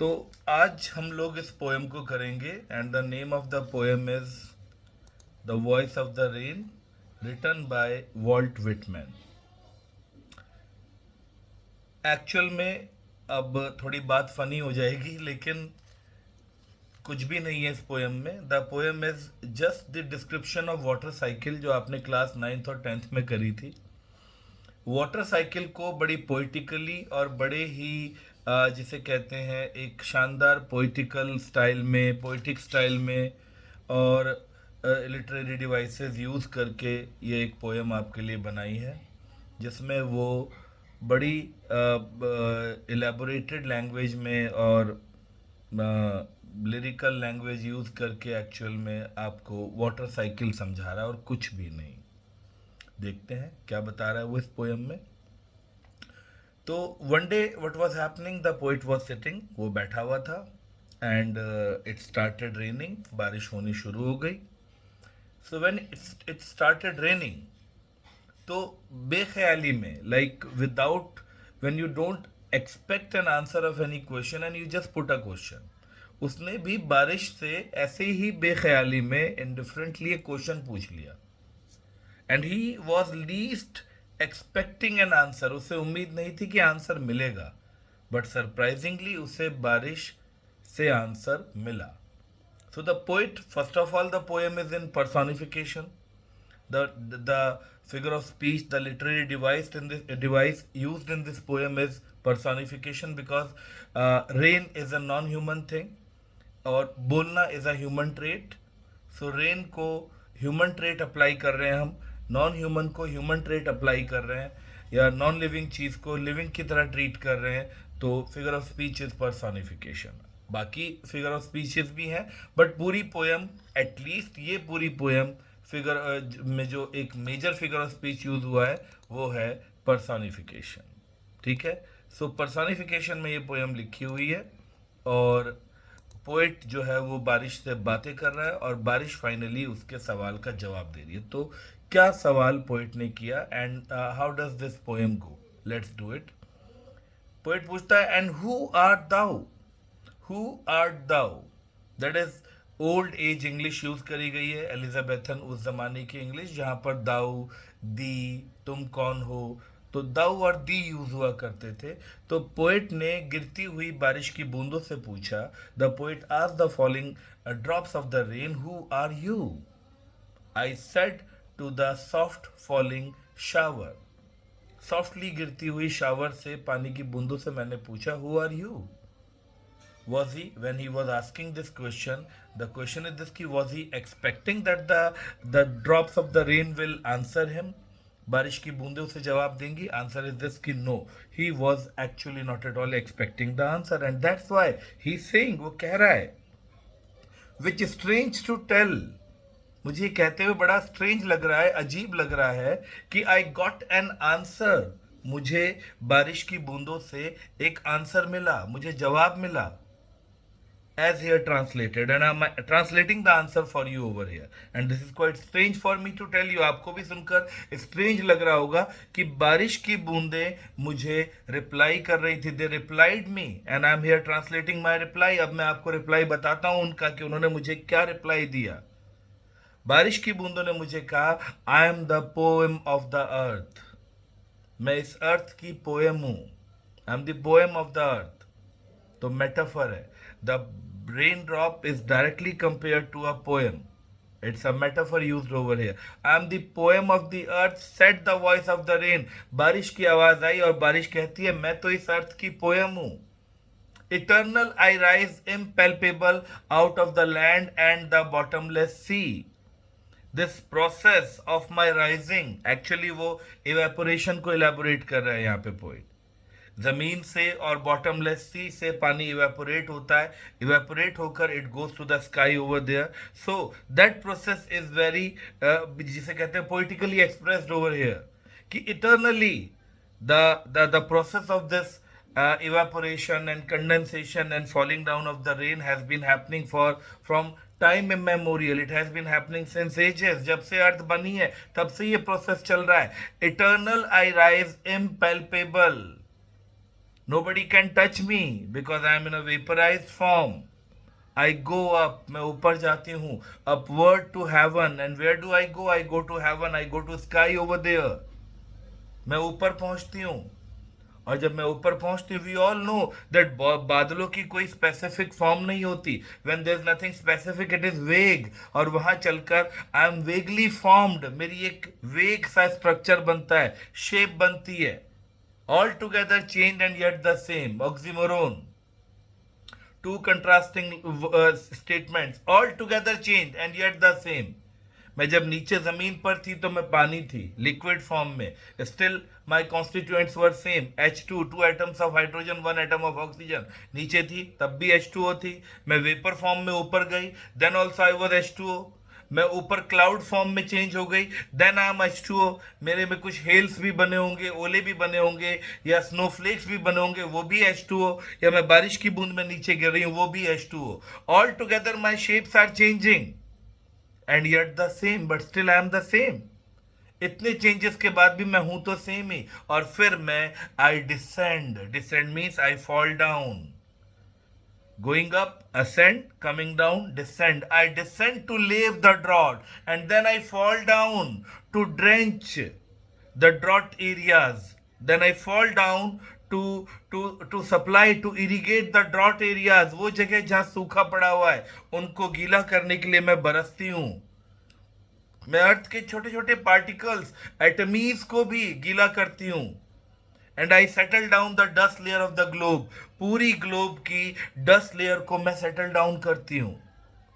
तो आज हम लोग इस पोएम को करेंगे and the name of the poem is the voice of the rain written by Walt Whitman. Actual में अब थोड़ी बात फनी हो जाएगी, लेकिन कुछ भी नहीं है इस पोएम में। The poem is just the description of water cycle जो आपने क्लास 9th और 10th में करी थी। वाटर साइकिल को बड़ी पोइटिकली और बड़े ही जिसे कहते हैं एक शानदार पोइटिकल स्टाइल में, पोइटिक स्टाइल में और लिटरेरी डिवाइसेस यूज़ करके ये एक पोएम आपके लिए बनाई है, जिसमें वो बड़ी इलेबोरेटेड लैंग्वेज में और लिरिकल लैंग्वेज यूज़ करके एक्चुअल में आपको वाटर साइकिल समझा रहा है और कुछ भी नहीं। देखते हैं क्या बता रहा है वो इस पोएम में। तो one day what was happening, the poet was sitting, वो बैठा हुआ था एंड इट स्टार्टेड रेनिंग, बारिश होनी शुरू हो गई। So when it started raining, तो बेख्याली में, like without, when you don't expect an answer of any question and you just put a question, उसने भी बारिश से ऐसे ही बेख्याली में इंडिफरेंटली एक क्वेश्चन पूछ लिया and he was least expecting an answer. उसे उम्मीद नहीं थी कि आंसर मिलेगा, बट सरप्राइजिंगली उसे बारिश से आंसर मिला। So the poet, first of all the poem is in personification. The figure of speech, the literary device used in this poem is personification, because rain is a non-human thing और बोलना is a human trait. So rain को human trait apply कर रहे हैं हम, non human को human trait apply कर रहे हैं, या नॉन लिविंग चीज़ को लिविंग की तरह ट्रीट कर रहे हैं, तो figure of speech is personification. बाकी फिगर ऑफ स्पीचेस भी हैं, बट पूरी पोएम, एटलीस्ट ये पूरी पोएम फिगर में जो एक major figure of speech use हुआ है वो है पर्सोनिफिकेशन। ठीक है, सो पर्सोनिफिकेशन में ये पोएम लिखी हुई है और पोएट जो है वो बारिश से बातें कर रहा है और बारिश फाइनली उसके सवाल का जवाब दे रही है। तो क्या सवाल पोएट ने किया and how does this poem go, let's do it. Poet पूछता है, and who art thou, who art thou. That is old age English use करी गई है, एलिजाबेथन उस जमाने की इंग्लिश, जहां पर दाऊ, दी, तुम कौन हो, तो दाऊ और दी यूज हुआ करते थे। तो पोएट ने गिरती हुई बारिश की बूंदों से पूछा, the poet asked the falling drops of the rain, who are you. I said to the soft falling shower. Softly गिरती हुई शावर से, पानी की बूंदों से मैंने पूछा, who are you. Was he, when he was asking this question, the question is this, ki was he expecting that the drops of the rain will answer him, बारिश की बूंदें उसे जवाब देंगी। आंसर इज दिस कि no, he was actually not at all expecting the answer and that's why he saying, वो कह रहा है, विच स्ट्रेंज टू टेल, मुझे कहते हुए बड़ा स्ट्रेंज लग रहा है, अजीब लग रहा है कि आई गॉट एन आंसर, मुझे बारिश की बूंदों से एक आंसर मिला, मुझे जवाब मिला। as here translated, and I'm translating the answer for you over here, and this is quite strange for me to tell you, आपको भी सुनकर strange लग रहा होगा कि बारिश की बूंदें मुझे रिप्लाई कर रही थी, they replied me and I'm here translating my reply। अब मैं आपको रिप्लाई बताता हूं उनका कि उन्होंने मुझे क्या रिप्लाई दिया। बारिश की बूंदों ने मुझे कहा, आई am the poem of the earth, मैं इस अर्थ की पोएम हूं, आई am the poem of the earth. तो मेटाफर है, the raindrop is directly compared to a poem, it's a metaphor used over here। I am the poem of the earth, said the voice of the rain। बारिश की आवाज आई और बारिश कहती है, मैं तो इस अर्थ की पोएम हूं। Eternal I rise impalpable out of the land and the bottomless sea। This process of my rising, actually वो evaporation को elaborate कर रहा है यहाँ पे पोएट। जमीन से और बॉटमलेस सी से पानी इवेपोरेट होता है, इवेपोरेट होकर it goes to the sky over there. So that process is very, जिसे कहते हैं पोइटिकली एक्सप्रेस्ड ओवर हियर, कि eternally the process of this evaporation and condensation and falling down of the rain has been happening from time immemorial, it has been happening since ages, जब से अर्थ बनी है तब से ये प्रोसेस चल रहा है। Eternal I rise impalpable, Nobody can touch me because I am in a vaporized form. I go up, मैं ऊपर जाती हूँ, upward to heaven. And where do I go? I go to heaven. I go to sky over there. मैं ऊपर पहुंचती हूँ. और जब मैं ऊपर पहुंचती हूँ, वी ऑल नो दैट बादलों की कोई स्पेसिफिक फॉर्म नहीं होती. When there is nothing specific, it is vague. और वहां चलकर आई एम वेगली फॉर्म्ड. मेरी एक वेग सा स्ट्रक्चर बनता है, शेप बनती है. All together change and yet the same. Oxymoron. Two contrasting statements, all together changed and yet the same. मैं जब नीचे जमीन पर थी तो मैं पानी थी, लिक्विड फॉर्म में. Still my constituents were same. H2, two atoms of hydrogen, one atom of oxygen. नीचे थी तब भी H2O थी. मैं वेपर फॉर्म में ऊपर गई, then also I was H2O. मैं ऊपर क्लाउड फॉर्म में चेंज हो गई, देन आई एम H2O. मेरे में कुछ हेल्स भी बने होंगे, ओले भी बने होंगे, या स्नोफ्लेक्स भी बने होंगे, वो भी H2O. या मैं बारिश की बूंद में नीचे गिर रही हूँ, वो भी H2O. All together my shapes are changing and yet the same, but still I am the same. इतने चेंजेस के बाद भी मैं हूं तो सेम ही. और फिर मैं I descend. Descend means I fall down. Going up, ascend, coming down, descend. I descend to lave the drought, and then I fall down to drench the drought areas. Then I fall down to supply, to irrigate the drought areas. वो जगह जहाँ सूखा पड़ा हुआ है, उनको गीला करने के लिए मैं बरसती हूँ. मैं अर्थ के छोटे छोटे पार्टिकल्स, एटमीज को भी गीला करती हूँ. And I settle down the dust layer of the globe. पूरी ग्लोब की डस्ट लेयर को मैं सेटल डाउन करती हूँ.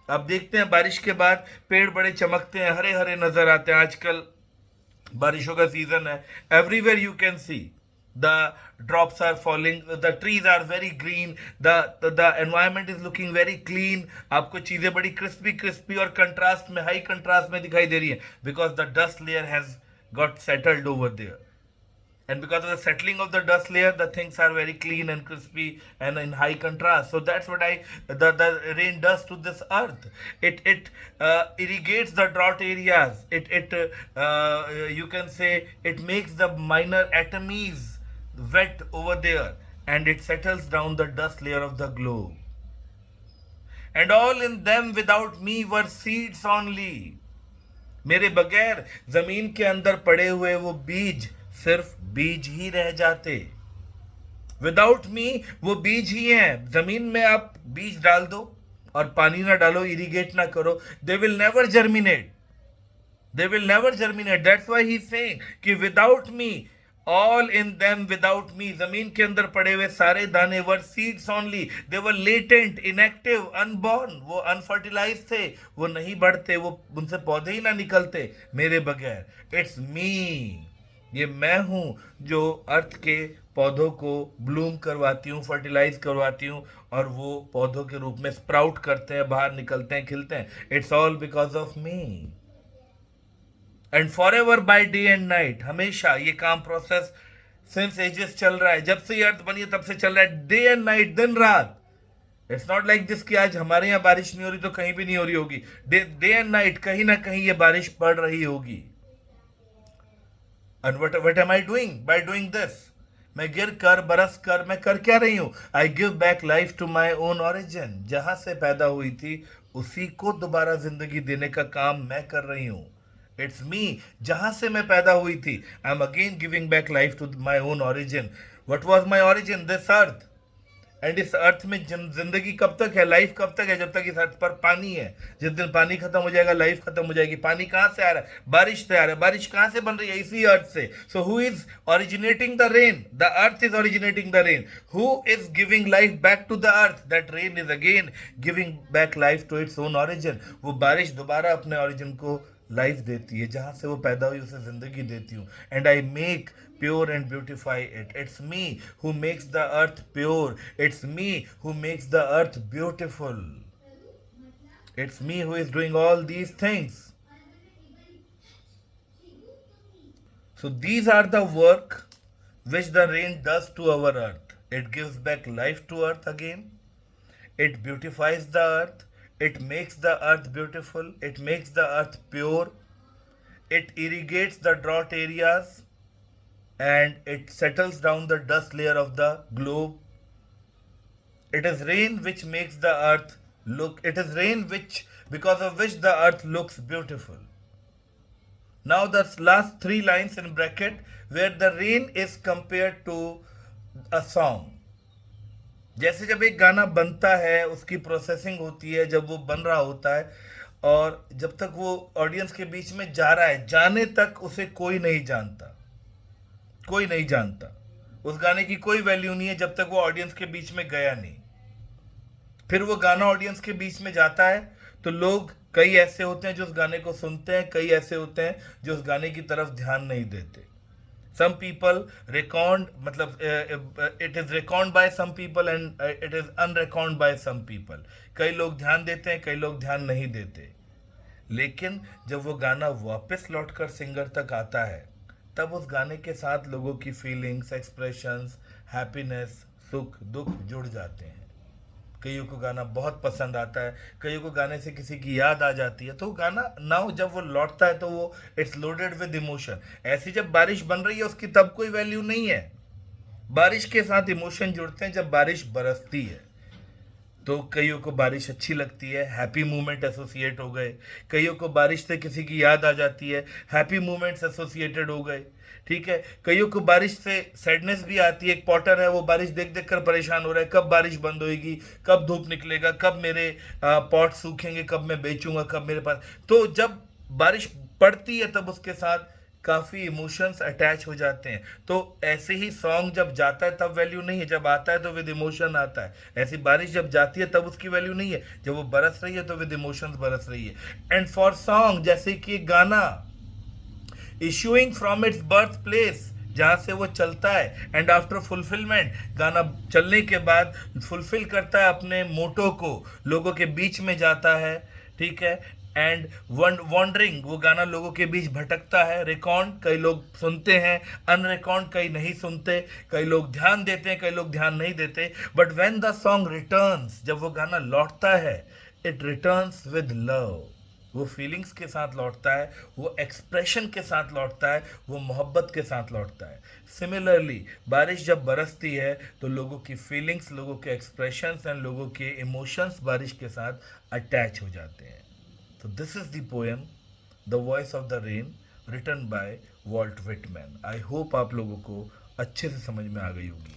अब देखते हैं बारिश के बाद पेड़ बड़े चमकते हैं, हरे हरे नजर आते हैं. आजकल बारिशों का सीजन है. Everywhere you can see the drops are falling, the trees are very green, the environment is looking very clean. आपको चीजें बड़ी क्रिस्पी क्रिस्पी और कंट्रास्ट में, हाई कंट्रास्ट में दिखाई दे रही है, because the dust layer has got settled over there. And because of the settling of the dust layer, the things are very clean and crispy and in high contrast. So that's what the rain does to this earth. It irrigates the drought areas. It you can say it makes the minor atomies wet over there, and it settles down the dust layer of the globe. And all in them without me were seeds only. मेरे बगैर जमीन के अंदर पड़े हुए वो बीज सिर्फ बीज ही रह जाते. विदाउट मी वो बीज ही हैं. जमीन में आप बीज डाल दो और पानी ना डालो, इरिगेट ना करो, they will never germinate. They will never germinate. That's why he is saying कि without me, all in them without me. जमीन के अंदर पड़े हुए सारे दाने were seeds only. They were latent, inactive, unborn. वो अनफर्टिलाइज थे, वो नहीं बढ़ते, वो उनसे पौधे ही ना निकलते मेरे बगैर. It's me. ये मैं हूं जो अर्थ के पौधों को ब्लूम करवाती हूँ, फर्टिलाइज करवाती हूँ, और वो पौधों के रूप में स्प्राउट करते हैं, बाहर निकलते हैं, खिलते हैं. It's all because of me. And for ever by day and night. हमेशा ये काम प्रोसेस सिंस एजेस चल रहा है. जब से ये अर्थ बनी है तब से चल रहा है. डे एंड नाइट, दिन रात. इट्स नॉट लाइक दिस कि आज हमारे यहाँ बारिश नहीं हो रही तो कहीं भी नहीं हो रही होगी. डे एंड नाइट कहीं ना कहीं ये बारिश पड़ रही होगी. And what am I doing by doing this? मैं गिर कर, बरस कर, मैं कर क्या रही हूं? I give back life to my own origin. जहां से पैदा हुई थी उसी को दोबारा जिंदगी देने का काम मैं कर रही हूं. It's me. जहां से मैं पैदा हुई थी, I'm again giving back life to my own origin. What was my origin? This earth. And इस अर्थ में जिंदगी कब तक है, लाइफ कब तक है? जब तक इस अर्थ पर पानी है. जिस दिन पानी खत्म हो जाएगा, लाइफ खत्म हो जाएगी. पानी कहां से आ रहा है? बारिश से आ रहा है. बारिश कहां से बन रही है? इसी अर्थ से. So who is originating the rain? The earth is originating the rain. Who is giving life back to the earth? That rain is again giving back life to its own origin. वो बारिश दोबारा अपने origin को life देती है, जहां से वो पैदा हुई उसे जिंदगी देती हूँ. And I make pure and beautify it. It's me who makes the earth pure. It's me who makes the earth beautiful. It's me who is doing all these things. So these are the work which the rain does to our earth. It gives back life to earth again. It beautifies the earth. It makes the earth beautiful. It makes the earth pure. It irrigates the drought areas. and it settles down the dust layer of the globe. It is rain which makes the earth look, it is rain which, because of which the earth looks beautiful. Now the last three lines in bracket where the rain is compared to a song. जैसे जब एक गाना बनता है, उसकी processing होती है, जब वो बन रहा होता है और जब तक वो ऑडियंस के बीच में जा रहा है, जाने तक उसे कोई नहीं जानता, कोई नहीं जानता। उस गाने की कोई वैल्यू नहीं है जब तक वो ऑडियंस के बीच में गया नहीं। फिर वो गाना ऑडियंस के बीच में जाता है तो लोग, कई ऐसे होते हैं जो उस गाने को सुनते हैं, कई ऐसे होते हैं जो उस गाने की तरफ ध्यान नहीं देते। सम पीपल रिकॉर्ड, मतलब it is record by some people and it is unrecord by some people. कई लोग ध्यान देते हैं, कई लोग ध्यान नहीं देते। लेकिन जब वो गाना वापस लौटकर सिंगर तक आता है, तब उस गाने के साथ लोगों की फीलिंग्स, एक्सप्रेशंस, हैप्पीनेस, सुख दुख जुड़ जाते हैं। कईयों को गाना बहुत पसंद आता है, कईयों को गाने से किसी की याद आ जाती है, तो गाना नाउ जब वो लौटता है तो वो इट्स लोडेड विद इमोशन। ऐसी जब बारिश बन रही है उसकी तब कोई वैल्यू नहीं है। बारिश के साथ इमोशन जुड़ते हैं जब बारिश बरसती है। तो कईयों को बारिश अच्छी लगती है, हैप्पी मोमेंट एसोसिएट हो गए। कईयों को बारिश से किसी की याद आ जाती है, हैप्पी मोमेंट्स एसोसिएटेड हो गए। ठीक है, कईयों को बारिश से सैडनेस भी आती है। एक पॉटर है, वो बारिश देख देख कर परेशान हो रहा है, कब बारिश बंद होएगी, कब धूप निकलेगा, कब मेरे पॉट सूखेंगे, कब मैं बेचूंगा, कब मेरे पास। तो जब बारिश पड़ती है तब उसके साथ काफ़ी इमोशंस अटैच हो जाते हैं। तो ऐसे ही सॉन्ग जब जाता है तब वैल्यू नहीं है, जब आता है तो विद इमोशन आता है। ऐसी बारिश जब जाती है तब उसकी वैल्यू नहीं है, जब वो बरस रही है तो विद इमोशंस बरस रही है। एंड फॉर सॉन्ग, जैसे कि गाना issuing from its birth place, जहाँ से वो चलता है, एंड आफ्टर फुलफिलमेंट, गाना चलने के बाद फुलफिल करता है अपने मोटो को, लोगों के बीच में जाता है। ठीक है, एंड वॉन्डरिंग, वो गाना लोगों के बीच भटकता है। रिकॉर्ड, कई लोग सुनते हैं, अनरिकॉर्ड कई नहीं सुनते, कई लोग ध्यान देते हैं, कई लोग ध्यान नहीं देते। But when the song returns, जब वो गाना लौटता है, इट रिटर्न्स विद लव, वो फीलिंग्स के साथ लौटता है, वो एक्सप्रेशन के साथ लौटता है, वो मोहब्बत के साथ लौटता है। सिमिलरली बारिश जब बरसती है तो लोगों की फीलिंग्स, लोगों के एक्सप्रेशंस एंड लोगों के इमोशंस बारिश के साथ अटैच हो जाते हैं। तो this is the poem the voice of the rain, written by Walt Whitman. I hope आप लोगों को अच्छे से समझ में आ गई होगी।